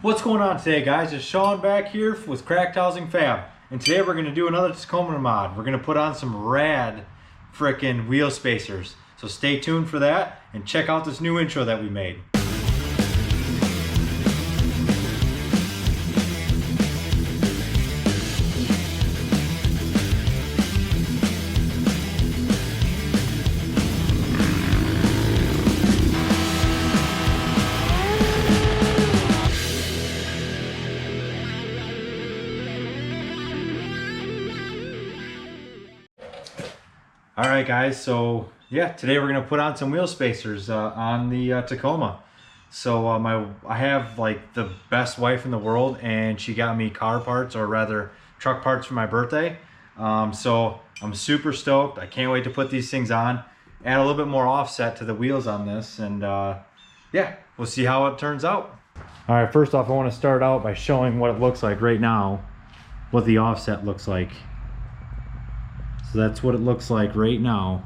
What's going on today, guys? It's Sean back here with Cracked Housing Fab, and today we're going to do another Tacoma mod. We're going to put on some rad frickin' wheel spacers. So stay tuned for that and check out this new intro that we made. Alright guys, so yeah, today we're going to put on some wheel spacers on the Tacoma. So I have like the best wife in the world, and she got me car parts, or rather truck parts, for my birthday. So I'm super stoked. I can't wait to put these things on, add a little bit more offset to the wheels on this, and yeah, we'll see how it turns out. Alright, first off I want to start out by showing what it looks like right now, what the offset looks like. So that's what it looks like right now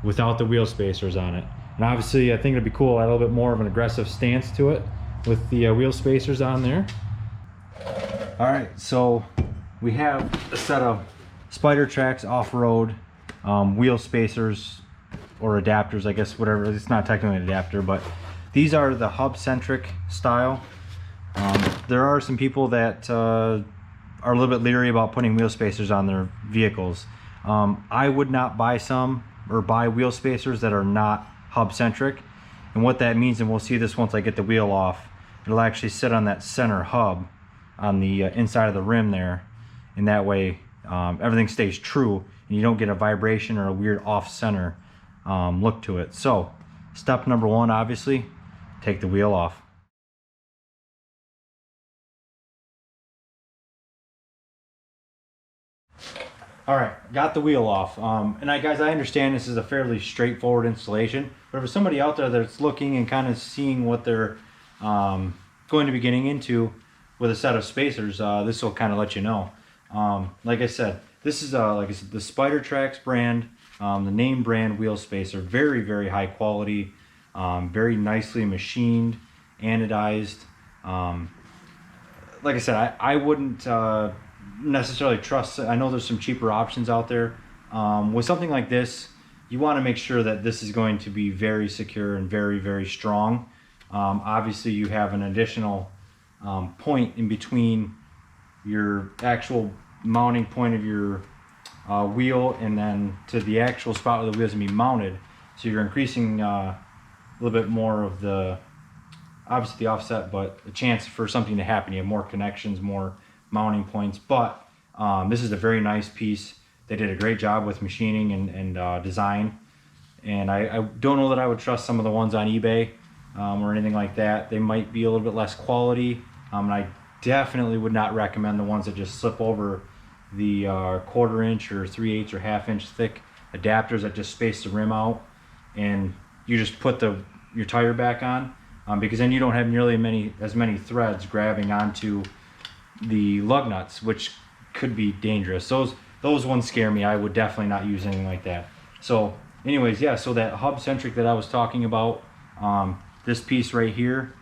without the wheel spacers on it. And obviously I think it'd be cool to add a little bit more of an aggressive stance to it with the wheel spacers on there. Alright, so we have a set of Spidertrax off-road wheel spacers, or adapters, I guess, whatever. It's not technically an adapter, but these are the hub-centric style. There are some people that are a little bit leery about putting wheel spacers on their vehicles. I would not buy wheel spacers that are not hub centric, and what that means, and we'll see this once I get the wheel off, it'll actually sit on that center hub on the inside of the rim there, and that way everything stays true and you don't get a vibration or a weird off center look to it. So step number one, obviously, take the wheel off. All right, got the wheel off. And guys, I understand this is a fairly straightforward installation, but if there's somebody out there that's looking and kind of seeing what they're going to be getting into with a set of spacers, this will kind of let you know. Like I said, this is the Spidertrax brand, the name brand wheel spacer. Very, very high quality, very nicely machined, anodized. Like I said, I wouldn't necessarily trust. I know there's some cheaper options out there. With something like this, you want to make sure that this is going to be very secure and very, very strong. Obviously you have an additional point in between your actual mounting point of your wheel and then to the actual spot where the wheel's going to be mounted, so you're increasing a little bit more of the, obviously the offset, but a chance for something to happen. You have more connections, more mounting points. But this is a very nice piece. They did a great job with machining and design, and I don't know that I would trust some of the ones on eBay or anything like that. They might be a little bit less quality, and I definitely would not recommend the ones that just slip over the 1/4 inch or 3/8 or 1/2 inch thick adapters that just space the rim out and you just put your tire back on, because then you don't have nearly as many threads grabbing onto the lug nuts, which could be dangerous. Those ones scare me. I would definitely not use anything like that. So anyways, yeah, so that hub centric that I was talking about, this piece right here,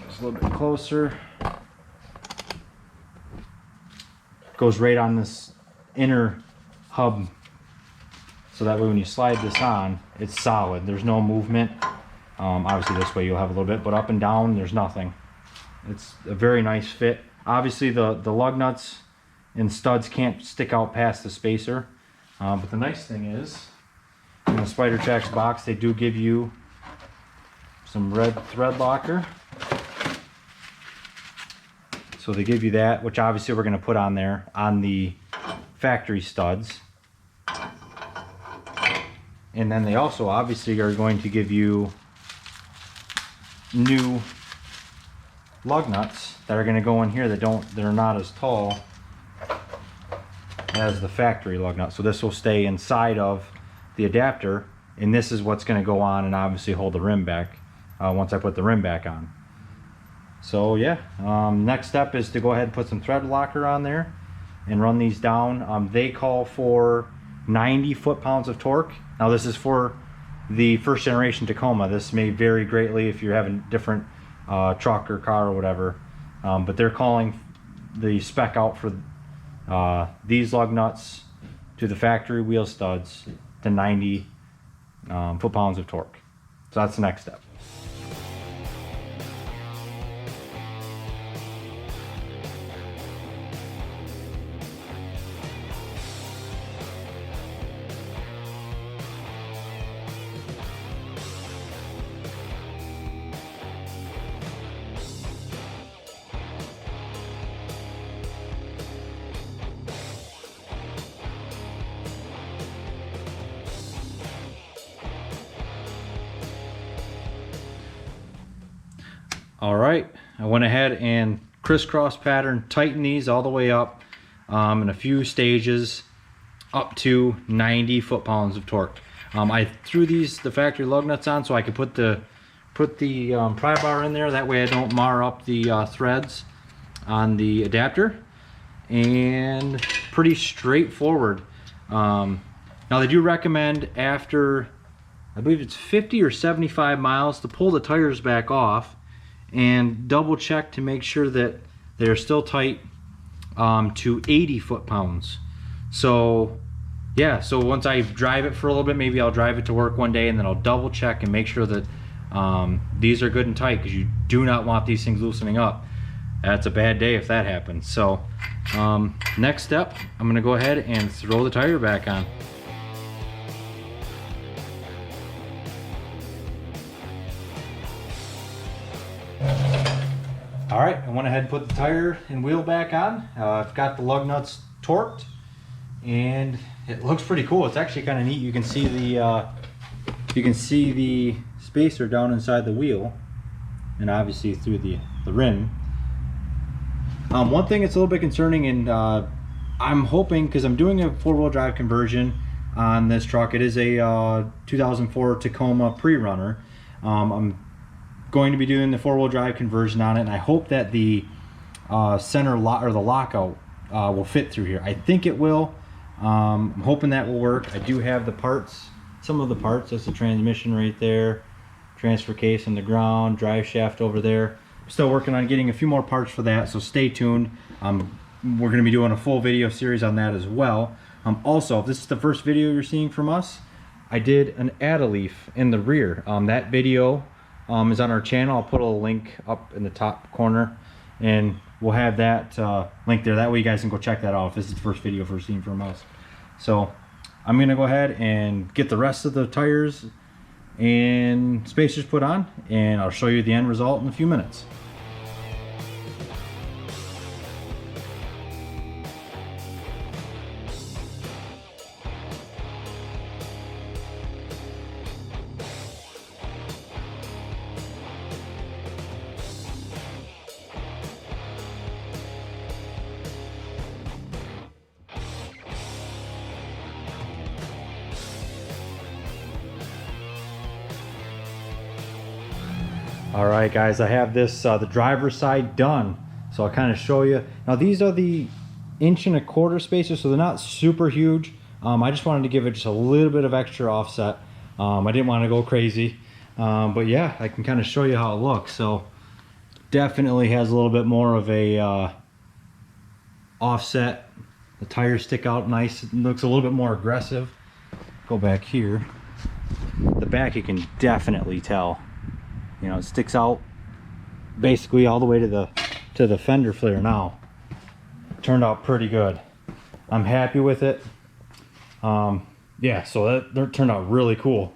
just a little bit closer, goes right on this inner hub, so that way when you slide this on, it's solid. There's no movement. Obviously this way you'll have a little bit, but up and down there's nothing. It's a very nice fit. Obviously the lug nuts and studs can't stick out past the spacer, but the nice thing is, in the Spidertrax box, they do give you some red thread locker. So they give you that, which obviously we're going to put on there on the factory studs. And then they also obviously are going to give you new lug nuts that are going to go in here that are not as tall as the factory lug nut. So this will stay inside of the adapter, and this is what's going to go on and obviously hold the rim back once I put the rim back on. So yeah, next step is to go ahead and put some thread locker on there and run these down. They call for 90 foot-pounds of torque. Now this is for the first generation Tacoma. This may vary greatly if you're having different truck or car or whatever. But they're calling the spec out for these lug nuts to the factory wheel studs to 90 foot-pounds of torque. So that's the next step. All right, I went ahead and crisscross pattern, tightened these all the way up in a few stages up to 90 foot-pounds of torque. I threw the factory lug nuts on so I could put the pry bar in there. That way I don't mar up the threads on the adapter. And pretty straightforward. Now they do recommend after, I believe it's 50 or 75 miles, to pull the tires back off and double check to make sure that they're still tight to 80 foot-pounds. So yeah, so once I drive it for a little bit, maybe I'll drive it to work one day and then I'll double check and make sure that these are good and tight, because you do not want these things loosening up. That's a bad day if that happens. So next step, I'm gonna go ahead and throw the tire back on. All right, I went ahead and put the tire and wheel back on. I've got the lug nuts torqued, and it looks pretty cool. It's actually kind of neat. You can see the spacer down inside the wheel, and obviously through the rim. One thing that's a little bit concerning, and I'm hoping, because I'm doing a four-wheel drive conversion on this truck. It is a 2004 Tacoma prerunner. I'm going to be doing the four-wheel drive conversion on it, and I hope that the center lock, or the lockout, will fit through here. I think it will. I'm hoping that will work. I do have the parts, some of the parts. That's the transmission right there, transfer case on the ground, drive shaft over there. I'm still working on getting a few more parts for that, so stay tuned. We're going to be doing a full video series on that as well. Also, if this is the first video you're seeing from us, I did an add-a-leaf in the rear. That video is on our channel. I'll put a link up in the top corner, and we'll have that link there. That way you guys can go check that out if this is the first video you're seeing from us. So I'm gonna go ahead and get the rest of the tires and spacers put on, and I'll show you the end result in a few minutes. All right, guys, I have this the driver's side done, so I'll kind of show you. Now these are the 1.25 inch spacers, so they're not super huge. I just wanted to give it just a little bit of extra offset. I didn't want to go crazy, but yeah, I can kind of show you how it looks. So definitely has a little bit more of a offset. The tires stick out nice. It looks a little bit more aggressive. Go back here. The back, you can definitely tell. You know, it sticks out basically all the way to the fender flare now. Turned out pretty good. I'm happy with it. Yeah, so that turned out really cool.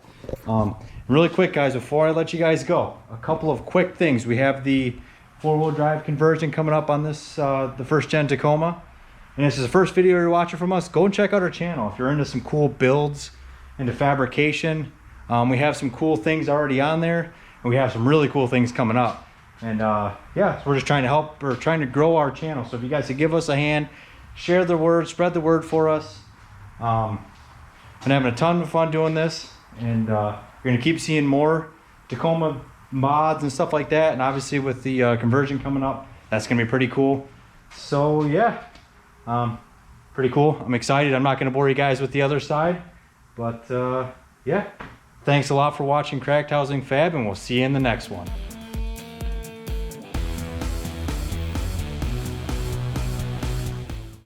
Really quick, guys, before I let you guys go, a couple of quick things. We have the four-wheel drive conversion coming up on this, the first gen Tacoma. And this is the first video you're watching from us. Go and check out our channel if you're into some cool builds, into fabrication. We have some cool things already on there. We have some really cool things coming up, and yeah, so we're just trying to help, or trying to grow our channel. So if you guys could give us a hand, share the word, spread the word for us. I'm having a ton of fun doing this, and you're gonna keep seeing more Tacoma mods and stuff like that. And obviously with the conversion coming up, that's gonna be pretty cool. So yeah, pretty cool. I'm excited. I'm not gonna bore you guys with the other side, but yeah. Thanks a lot for watching Cracked Housing Fab, and we'll see you in the next one.